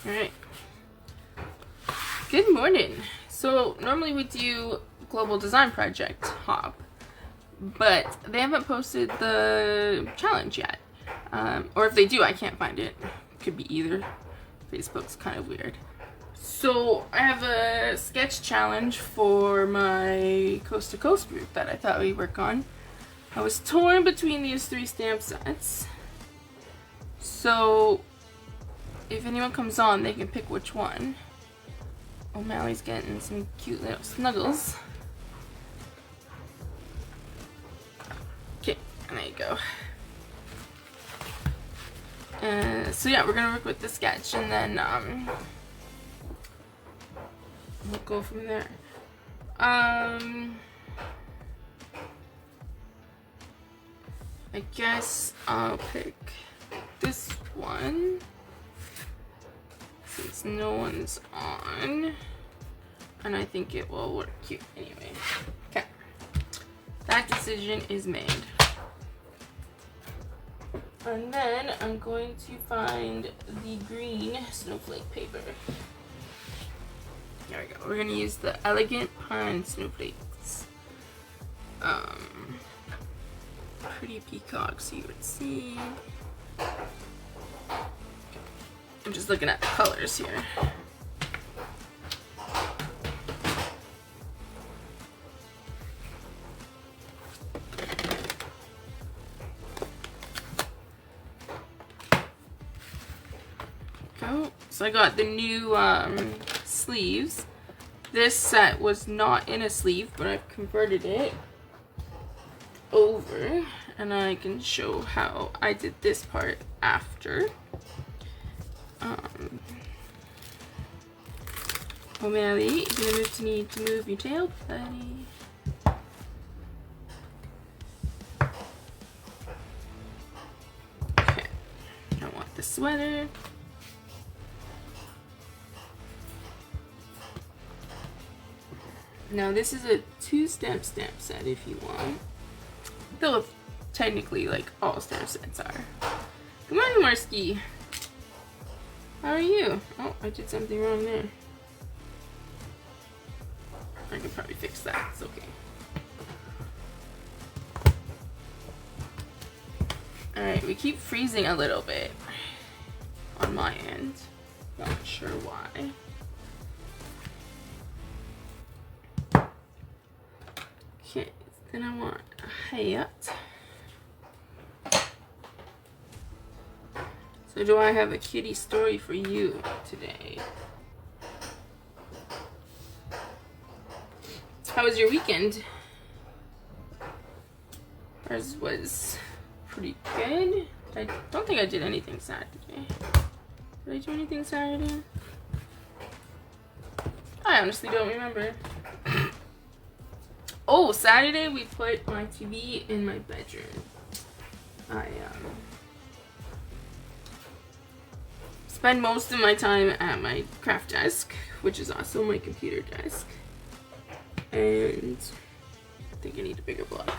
Alright. Good morning. So normally we do Global Design Project Hop, but they haven't posted the challenge yet. Or if they do, I can't find it. Could be either. Facebook's kind of weird. So I have a sketch challenge for my Coast to Coast group that I thought we'd work on. I was torn between these 3 stamp sets. So if anyone comes on, they can pick which one. O'Malley's getting some cute little snuggles. Okay, there you go. So yeah, we're gonna work with the sketch and then we'll go from there. I guess I'll pick this one since no one's on, and I think it will work cute anyway. Okay, that decision is made. And then I'm going to find the green snowflake paper. There we go. We're gonna use the Elegant Pine Snowflakes. Pretty peacocks you would see. I'm just looking at the colors here. Go. So I got the new sleeves. This set was not in a sleeve, but I've converted it over, and I can show how I did this part after. O'Malley, you're going to need to move your tail, buddy. Okay, I want the sweater. Now this is a 2-stamp set if you want. Though technically like all stamp sets are. Good morning, Marsky. How are you? Oh, I did something wrong there. I can probably fix that. It's okay. Alright, we keep freezing a little bit on my end. Not sure why. Okay, then I want a hat. So do I have a kitty story for you today? How was your weekend? Ours was pretty good. I don't think I did anything Saturday. Did I do anything Saturday? I honestly don't remember. Oh, Saturday we put my TV in my bedroom. I spend most of my time at my craft desk, which is also my computer desk. And I think I need a bigger block.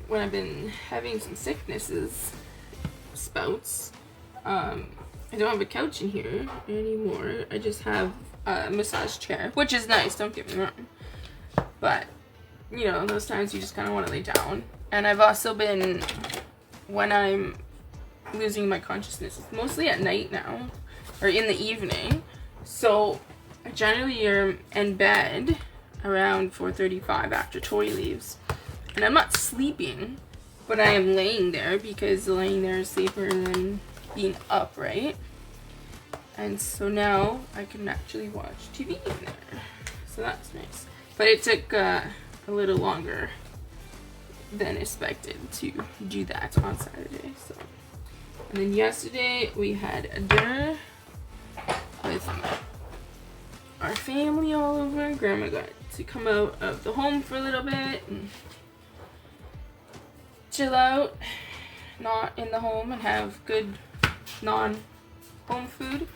When I've been having some sicknesses, spouts, I don't have a couch in here anymore. I just have a massage chair, which is nice, don't get me wrong. But, you know, those times you just kind of want to lay down. And I've also been, when I'm losing my consciousness, it's mostly at night now, or in the evening. So I generally am in bed around 4:35 after Tori leaves. And I'm not sleeping, but I am laying there because laying there is safer than being up, right? And so now I can actually watch TV in there. So that's nice. But it took a little longer than expected to do that on Saturday. So, and then yesterday we had a dinner with our family all over. Grandma got to come out of the home for a little bit and chill out, not in the home, and have good non-home food.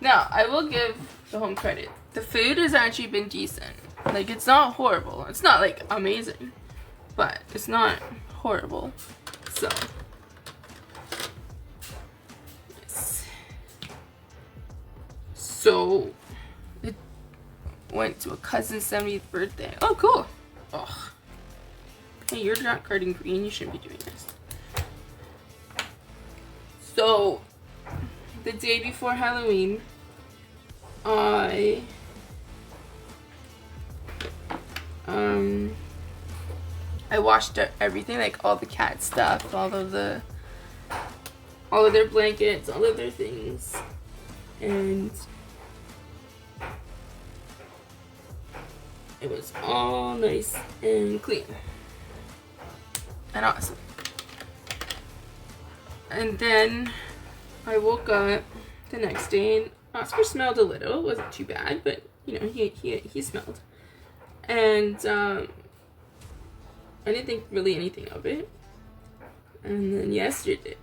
Now, I will give the home credit. The food has actually been decent. Like, it's not horrible. It's not, like, amazing. But it's not horrible. So. Yes. So, it went to a cousin's 70th birthday. Oh, cool. Oh. Hey, you're not carding green. You shouldn't be doing this. So, the day before Halloween, I washed everything, like all the cat stuff, all of their blankets, all of their things, and it was all nice and clean and awesome. And then I woke up the next day and Oscar smelled a little. It wasn't too bad, but you know, he smelled. And I didn't think really anything of it. And then yesterday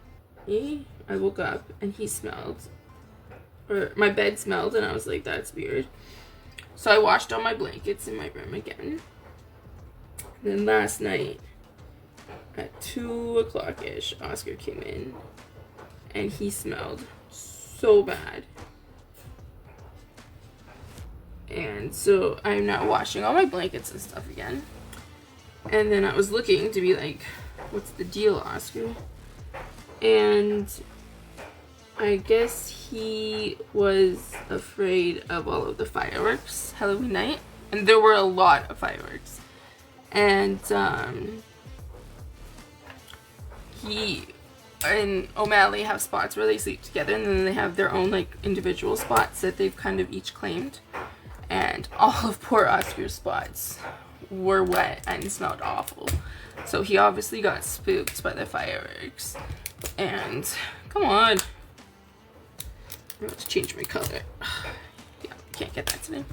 I woke up and he smelled, or my bed smelled, and I was like, that's weird. So I washed all my blankets in my room again. And then last night at 2 o'clock-ish, Oscar came in and he smelled so bad. And so I'm now washing all my blankets and stuff again. And then I was looking to be like, what's the deal, Oscar? And I guess he was afraid of all of the fireworks Halloween night. And there were a lot of fireworks. And he and O'Malley have spots where they sleep together, and then they have their own like individual spots that they've kind of each claimed. And all of poor Oscar's spots were wet and smelled awful. So he obviously got spooked by the fireworks. And come on. I have to change my color. Yeah, can't get that today.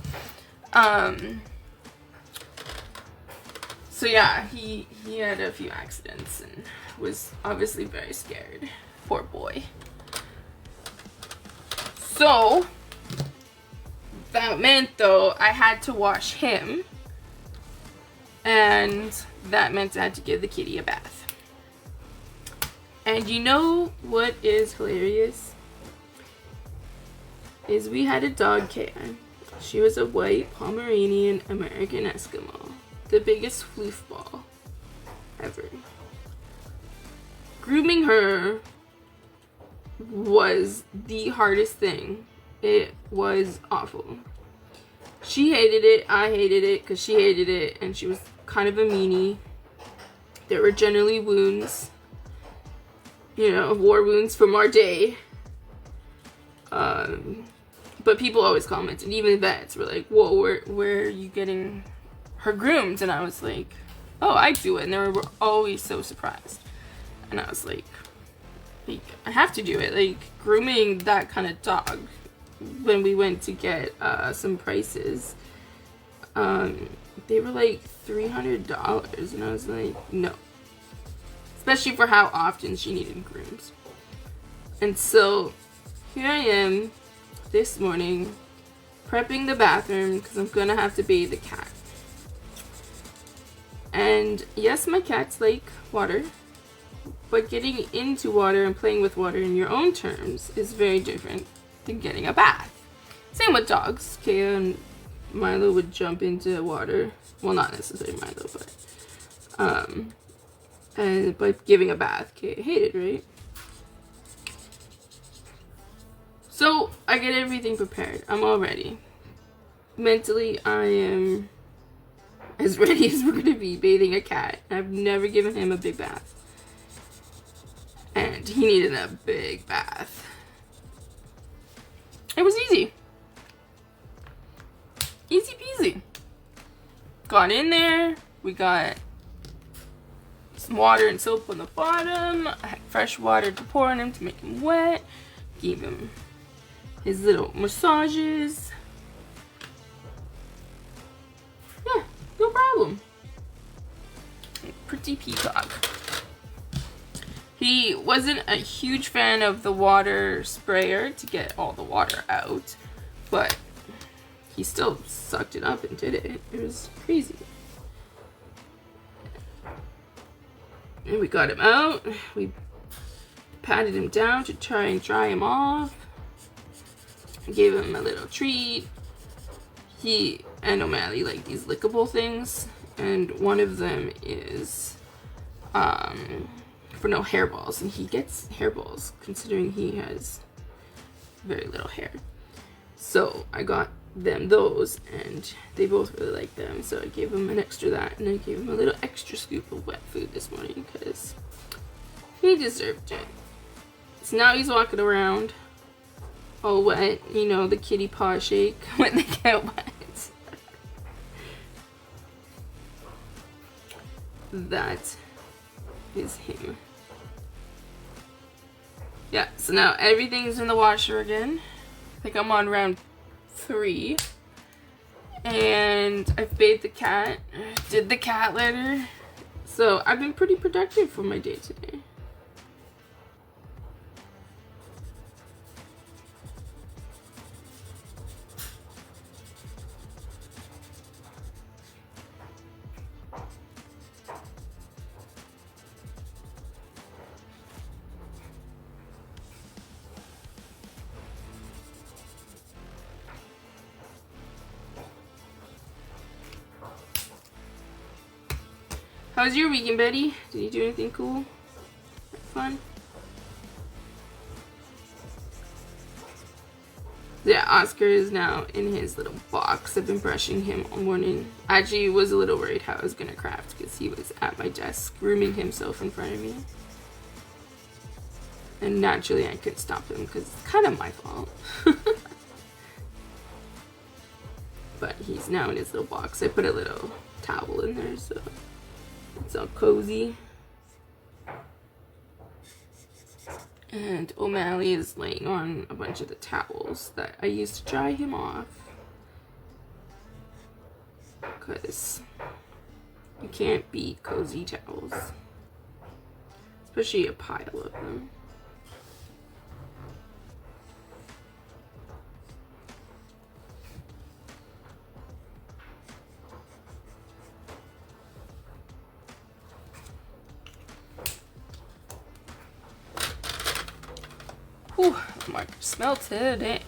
So yeah, he had a few accidents and was obviously very scared. Poor boy. So that meant though I had to wash him, and that meant I had to give the kitty a bath. And you know what is hilarious? Is we had a dog, Kaya. She was a white Pomeranian American Eskimo. The biggest floofball ever. Grooming her was the hardest thing. It was awful. She hated it, I hated it, because she hated it, and she was kind of a meanie. There were generally wounds, you know, war wounds from our day. But people always commented, even vets were like, whoa, where are you getting her groomed? And I was like, oh, I do it. And they were always so surprised. And I was like, I have to do it. Like, grooming that kind of dog, when we went to get some prices, they were like $300. And I was like, no. Especially for how often she needed grooms. And so here I am this morning prepping the bathroom because I'm gonna have to bathe the cat. And yes, my cats like water, but getting into water and playing with water in your own terms is very different than getting a bath. Same with dogs. Kaya and Milo would jump into water. Well, not necessarily Milo, but giving a bath, Kaya hated, right? So I get everything prepared. I'm all ready. Mentally, I am as ready as we're gonna be bathing a cat. I've never given him a big bath. And he needed a big bath. It was easy. Easy peasy. Got in there. We got some water and soap on the bottom. I had fresh water to pour on him to make him wet. Gave him his little massages. Yeah, no problem. Pretty peacock. He wasn't a huge fan of the water sprayer to get all the water out, but he still sucked it up and did it. It was crazy. And we got him out. We patted him down to try and dry him off. Gave him a little treat. He and O'Malley like these lickable things, and one of them is for no hairballs, and he gets hairballs considering he has very little hair. So I got them those, and they both really like them, so I gave him an extra that, and I gave him a little extra scoop of wet food this morning because he deserved it. So now he's walking around all wet, you know, the kitty paw shake when they get wet. That is him. Yeah, so now everything's in the washer again. I think I'm on round 3. And I've bathed the cat, did the cat litter. So I've been pretty productive for my day today. How was your weekend, Betty? Did you do anything cool? Fun? Yeah, Oscar is now in his little box. I've been brushing him all morning. I actually was a little worried how I was going to craft because he was at my desk grooming himself in front of me. And naturally I couldn't stop him because it's kind of my fault. But he's now in his little box. I put a little towel in there so it's all cozy. And O'Malley is laying on a bunch of the towels that I used to dry him off. Because you can't beat cozy towels. Especially a pile of them. Whew, my smell today.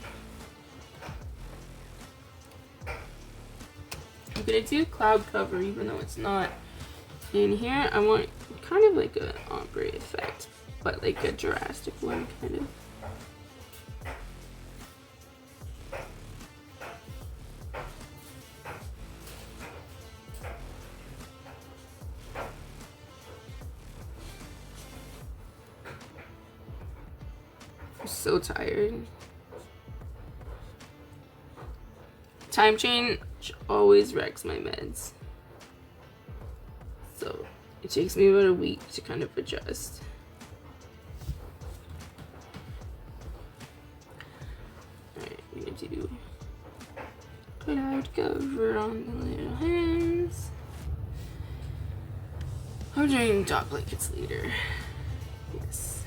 I'm gonna do cloud cover even though it's not in here. I want kind of like an ombre effect, but like a drastic one kind of. I'm so tired. Time change always wrecks my meds. So it takes me about a week to kind of adjust. Alright, I'm gonna do cloud cover on the little hands. I'm doing dog blankets later. Yes.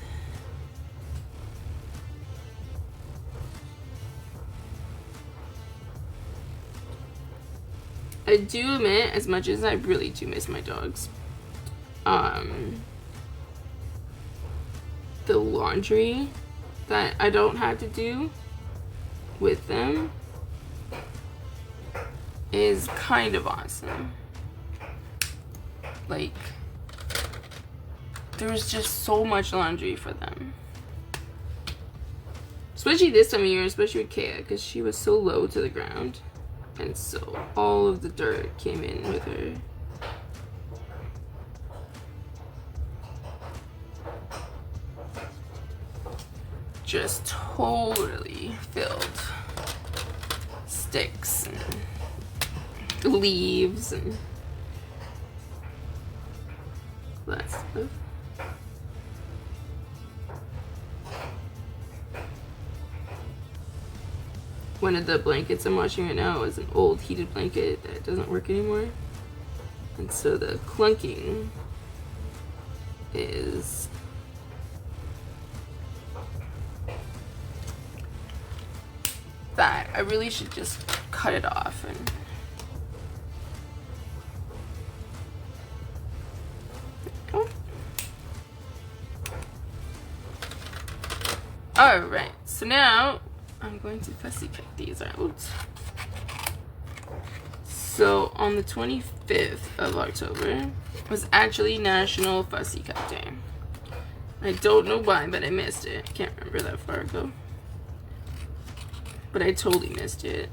I do admit, as much as I really do miss my dogs, the laundry that I don't have to do with them is kind of awesome. Like, there's just so much laundry for them. Especially this time of year, especially with Kaya, because she was so low to the ground. And so all of the dirt came in with her. Just totally filled sticks and leaves and that stuff. One of the blankets I'm washing right now is an old heated blanket that doesn't work anymore. And so the clunking is that. I really should just cut it off and go. Alright, so now I'm going to fussy cut these out. So on the 25th of October was actually National Fussy Cut Day. I don't know why, but I missed it. I can't remember that far ago. But I totally missed it.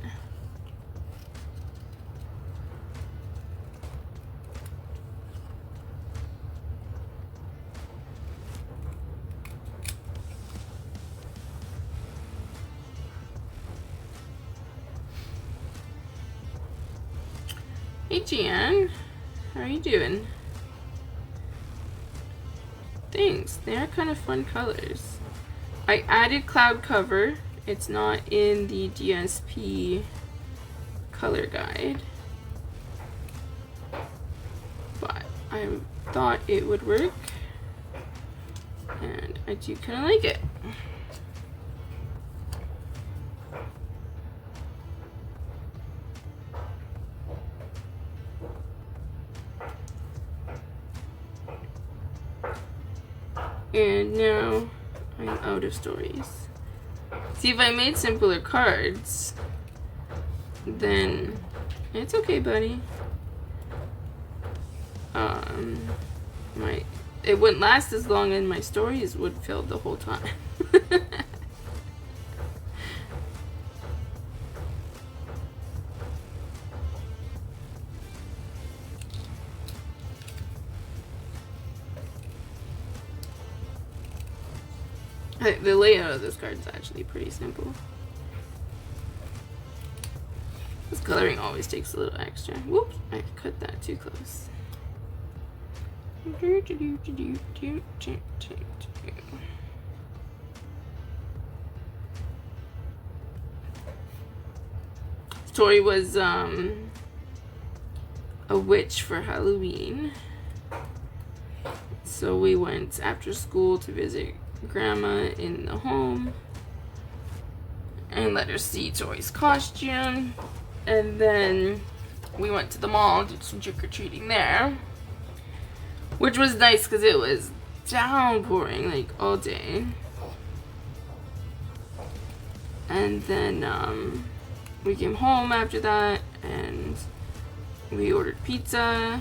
Hey Jan, how are you doing? Thanks, they are kind of fun colors. I added cloud cover. It's not in the DSP color guide, but I thought it would work, and I do kind of like it. And now I'm out of stories. See, if I made simpler cards, then it's okay, buddy. It wouldn't last as long, and my stories would fill the whole time. The layout of this card is actually pretty simple. This coloring always takes a little extra. Whoops, I cut that too close. Tori was a witch for Halloween. So we went after school to visit Grandma in the home and let her see Tori's costume, and then we went to the mall, did some trick-or-treating there, which was nice because it was downpouring like all day. And then we came home after that and we ordered pizza,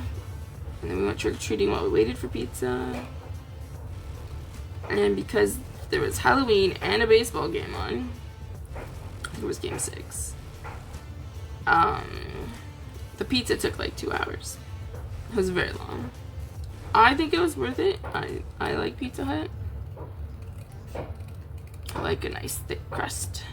and then we went trick-or-treating while we waited for pizza. And because there was Halloween and a baseball game on, it was game 6. The pizza took like 2 hours. It was very long. I think it was worth it. I like Pizza Hut. I like a nice thick crust.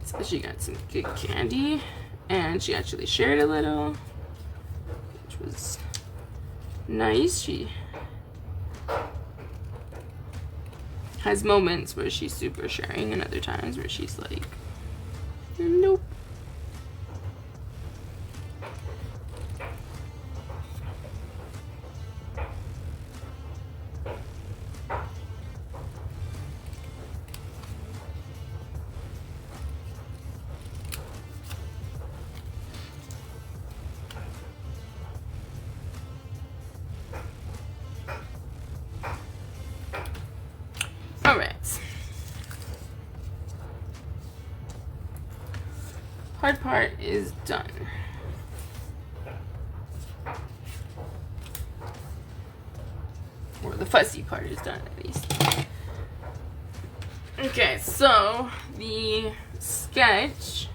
So she got some good candy, and she actually shared a little, which was nice. She has moments where she's super sharing and other times where she's like, nope. Hard part is done. Or the fussy part is done, at least. Okay, so the sketch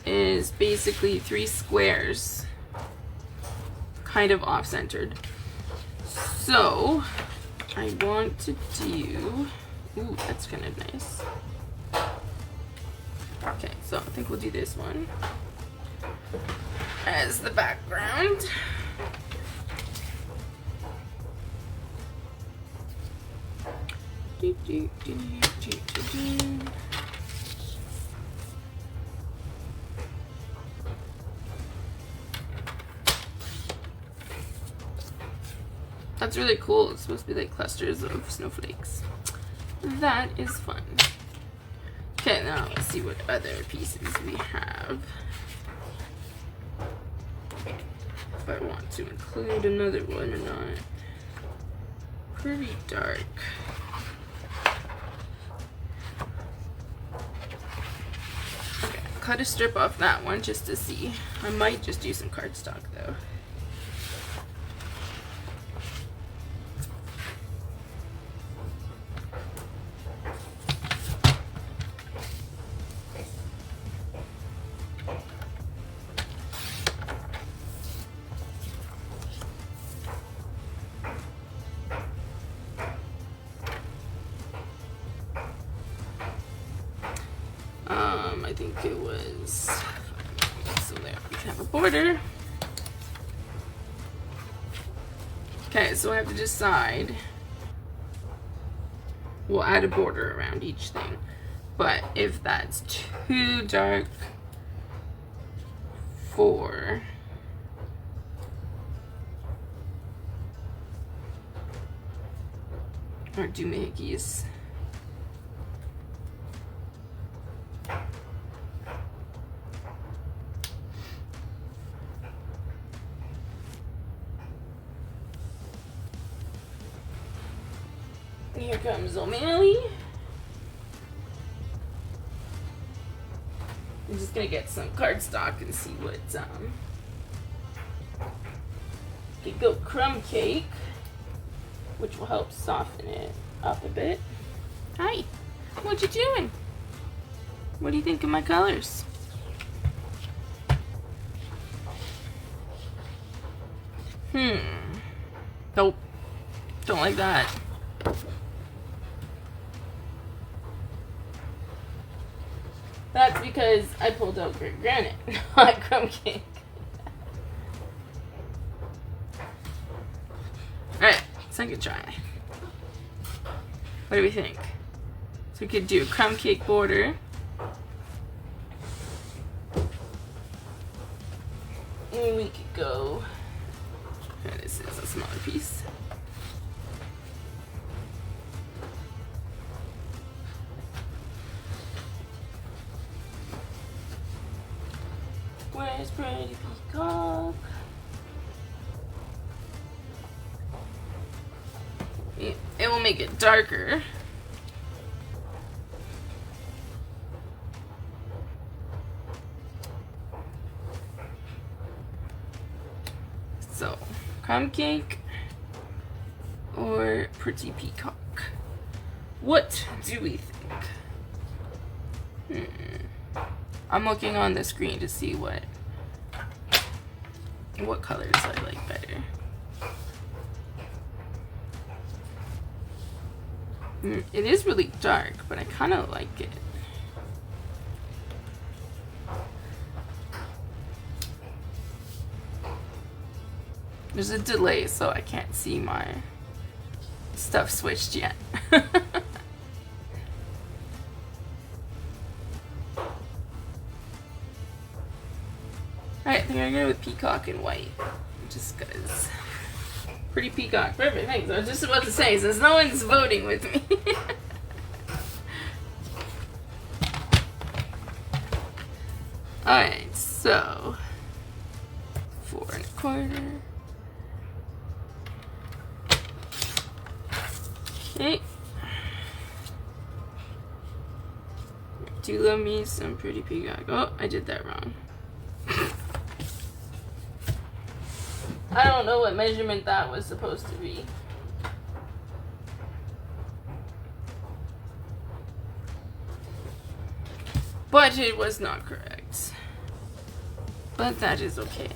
is basically 3 squares, kind of off-centered. So I want to do, ooh, that's kind of nice. Okay, so I think we'll do this one as the background. That's really cool. It's supposed to be like clusters of snowflakes. That is fun. Okay, now let's see what other pieces we have. If I want to include another one or not. Pretty dark. Okay, cut a strip off that one just to see. I might just use some cardstock though. I think it was, so there we have a border. Okay, so I have to decide. We'll add a border around each thing, but if that's too dark for our doohickeys. Here comes O'Malley. I'm just gonna get some cardstock and see what could go crumb cake, which will help soften it up a bit. Hi, what you doing? What do you think of my colors? Nope, don't like that. That's because I pulled out grit granite, not crumb cake. Alright, second try. What do we think? So we could do a crumb cake border. And we could go, and this is a smaller piece. Where's Pretty Peacock? It will make it darker. So, crumb cake or Pretty Peacock? What do we think? I'm looking on the screen to see what colors I like better. It is really dark, but I kind of like it. There's a delay, so I can't see my stuff switched yet. Alright, I think I'm gonna go with peacock and white. Just because. Pretty Peacock. Perfect, thanks. I was just about to say, since no one's voting with me. Alright, so 4 1/4. Okay. Do love me some Pretty Peacock. Oh, I did that wrong. I don't know what measurement that was supposed to be. But it was not correct. But that is okay.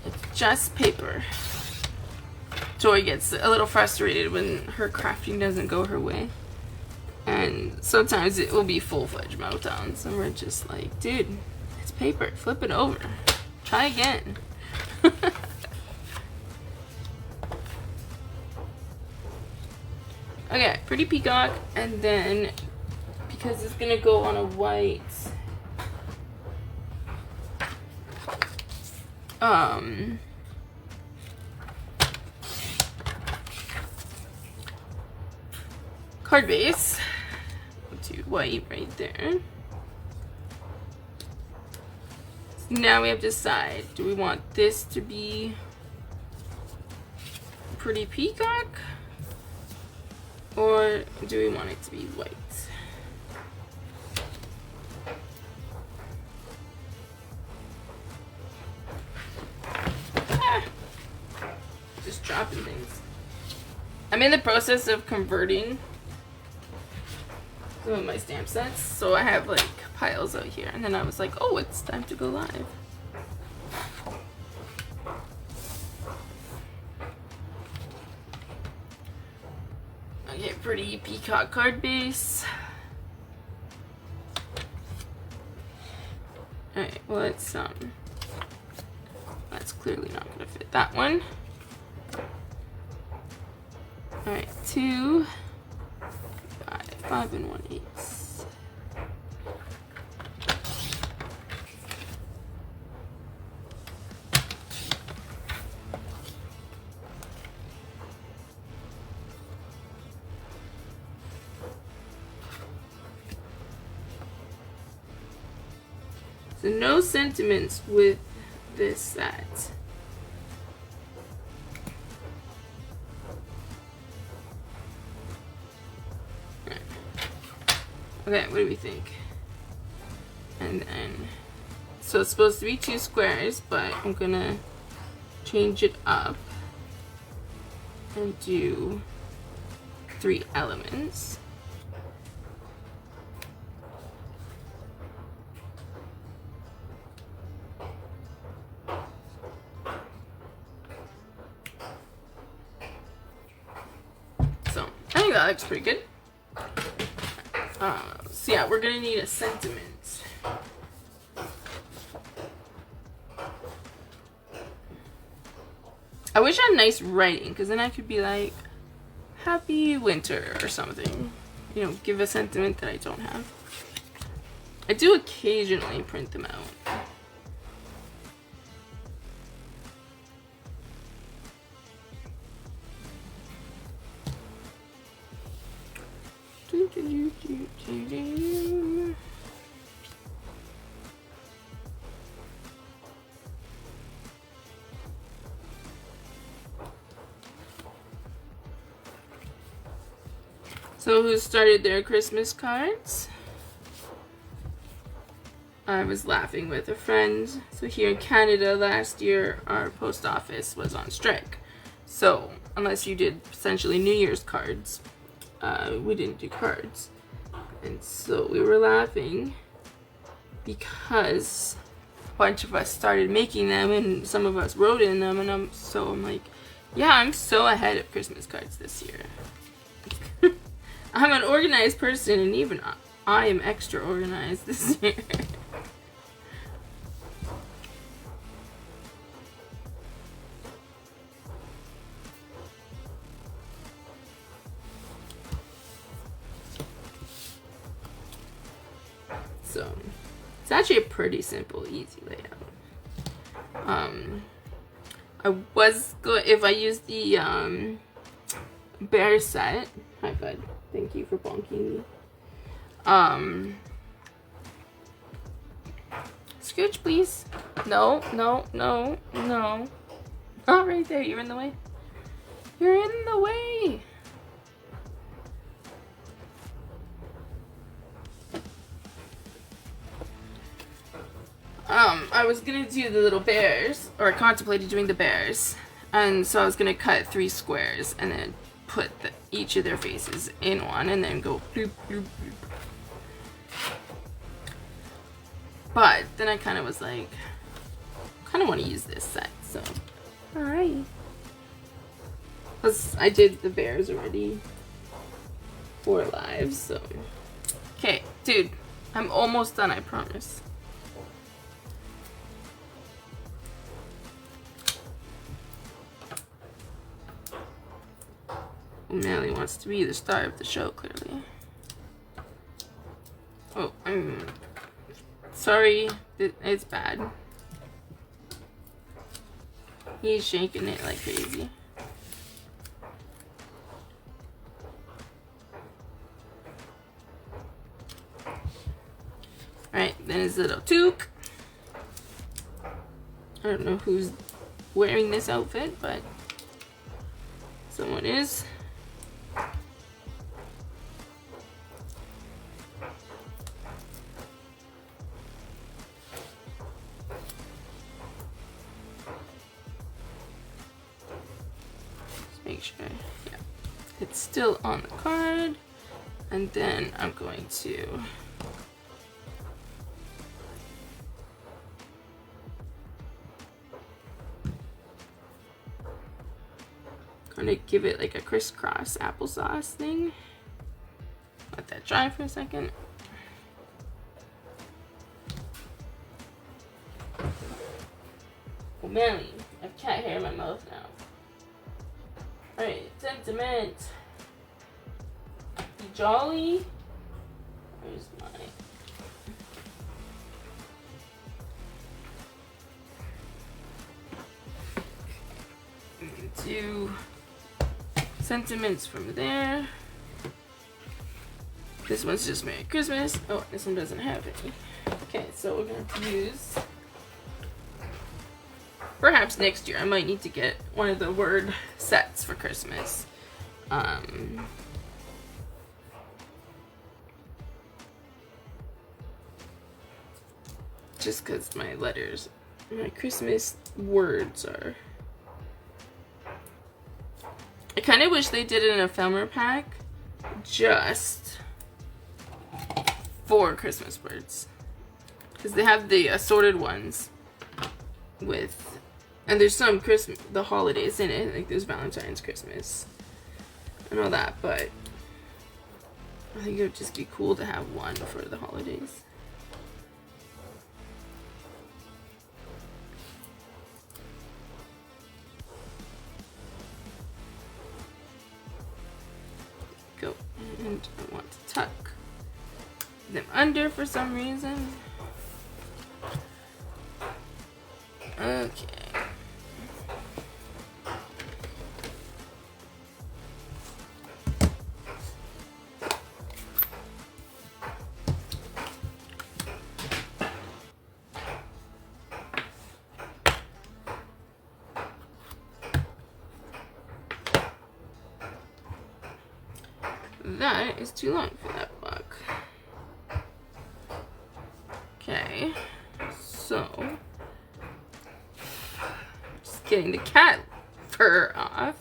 It's just paper. Joy gets a little frustrated when her crafting doesn't go her way. And sometimes it will be full-fledged meltdowns. And we're just like, dude, it's paper. Flip it over. Try again. Okay, Pretty Peacock, and then because it's gonna go on a white card base. Do white right there. So now we have to decide, do we want this to be pretty peacock, or do we want it to be white? Just dropping things. I'm in the process of converting some of my stamp sets, so I have like piles out here, and then I was like, oh, it's time to go live. Okay, pretty peacock card base. Alright, well that's clearly not gonna fit that one. Alright, 2, 5 and 1/8. So no sentiments with this set. Okay, what do we think? And then, so it's supposed to be 2 squares, but I'm gonna change it up and do 3 elements. So, I think that looks pretty good. So yeah, we're gonna need a sentiment. I wish I had nice writing, because then I could be like, happy winter or something. You know, give a sentiment that I don't have. I do occasionally print them out. So who started their Christmas cards? I was laughing with a friend. So here in Canada last year, our post office was on strike. So unless you did essentially New Year's cards, we didn't do cards. And so we were laughing because a bunch of us started making them and some of us wrote in them, and I'm like, yeah, I'm so ahead of Christmas cards this year. I'm an organized person, and even I am extra organized this year. So it's actually a pretty simple, easy layout. I was going, if I use the bear set. Hi bud, thank you for bonking me. Scooch please. No, no, no, no. Not right there, you're in the way. You're in the way. I was gonna do the little bears, or I contemplated doing the bears, and so I was gonna cut 3 squares and then put each of their faces in one and then go bloop, bloop, bloop. But then I kind of was like, kind of want to use this set, so alright. Plus I did the bears already 4 lives, so okay, dude, I'm almost done, I promise. Melly wants to be the star of the show, clearly. Oh, I'm sorry. It's bad. He's shaking it like crazy. Then his little toque. I don't know who's wearing this outfit, but someone is. Make sure, yeah, it's still on the card, and then I'm going to give it like a crisscross applesauce thing. Let that dry for a second. Oh man, I have cat hair in my mouth now. Alright, sentiment. Be jolly. Where's mine? Do sentiments from there. This one's just Merry Christmas. Oh, this one doesn't have any. Okay, so we're going to use. Perhaps next year I might need to get one of the word sets for Christmas. Just because my letters, my Christmas words are. I kind of wish they did it in a ephemeral pack just for Christmas words. Because they have the assorted ones with. And there's some Christmas, the holidays in it, like there's Valentine's, Christmas, and all that, but I think it would just be cool to have one for the holidays. Go, and I want to tuck them under for some reason. Okay. That is too long for that book. Okay, so just getting the cat fur off,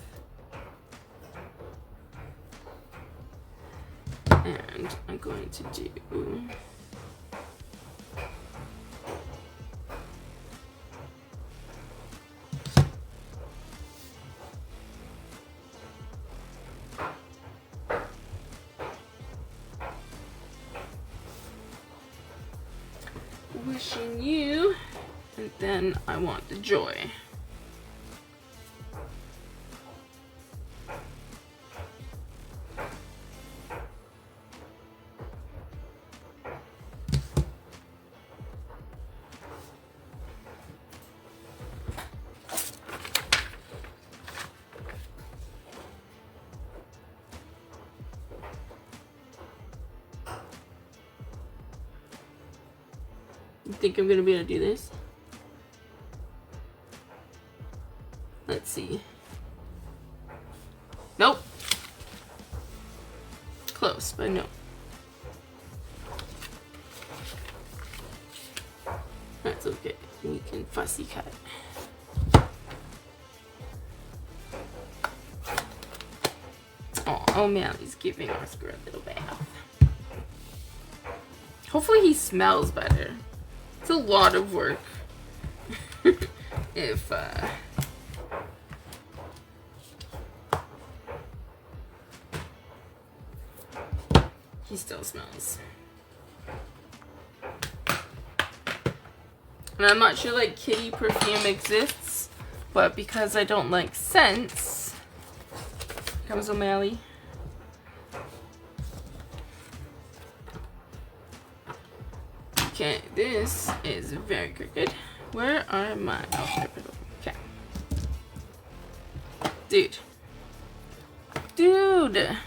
and I'm going to do wishing you, and then I want the joy. You think I'm gonna be able to do this? Let's see. Nope. Close, but no. That's okay. We can fussy cut. Oh man, he's giving Oscar a little bath. Hopefully he smells better. It's a lot of work. If he still smells. And I'm not sure like kitty perfume exists, but because I don't like scents, here comes O'Malley. Okay, this is very crooked. Where are my... Oh, okay. Dude. Dude!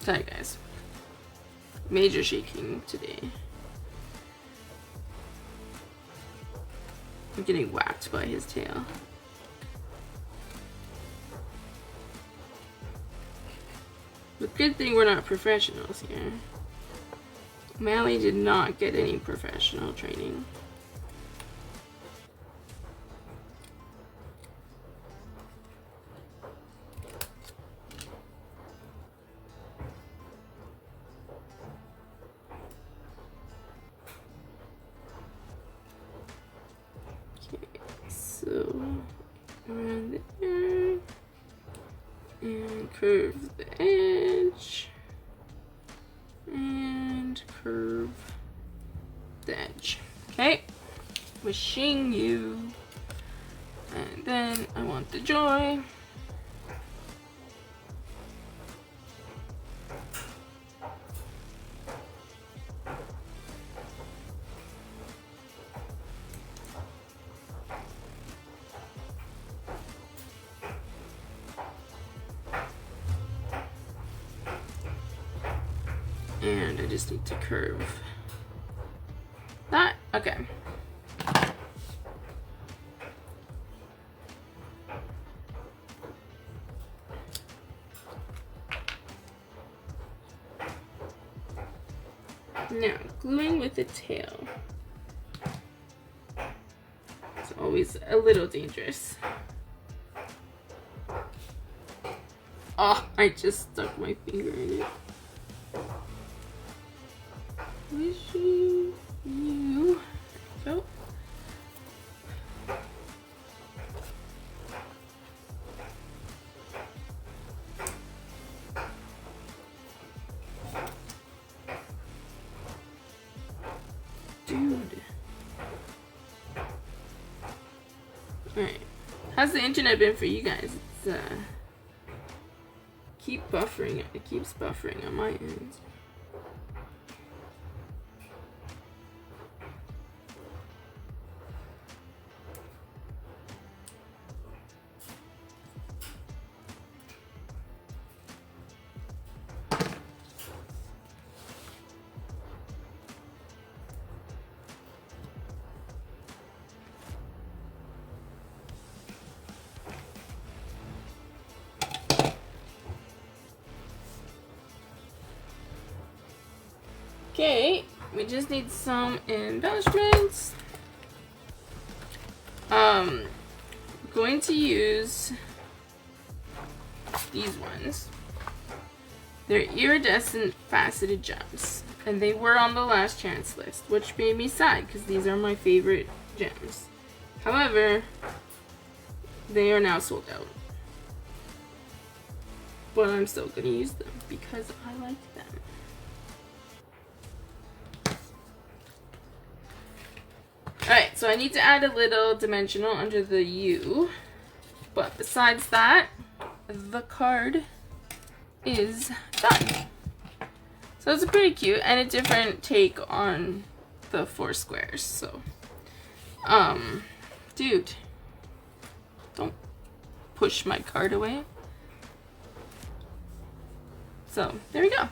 Sorry guys. Major shaking today. I'm getting whacked by his tail. But good thing we're not professionals here. Mally did not get any professional training. Okay, so around there and curve the edge and curve the edge. Okay, wishing you, and then I want the joy. And I just need to curve that. Okay. Now, gluing with the tail. It's always a little dangerous. Oh, I just stuck my finger in it. Wishing you. Go. Dude. Alright. How's the internet been for you guys? It's keep buffering. It keeps buffering on my end. Okay, we just need some embellishments. Going to use these ones. They're iridescent faceted gems, and they were on the last chance list, which made me sad because these are my favorite gems. However, they are now sold out. But I'm still gonna use them because I like them. Alright, so I need to add a little dimensional under the U. But besides that, the card is done. So it's pretty cute and a different take on the 4 squares. So, dude, don't push my card away. So, there we go.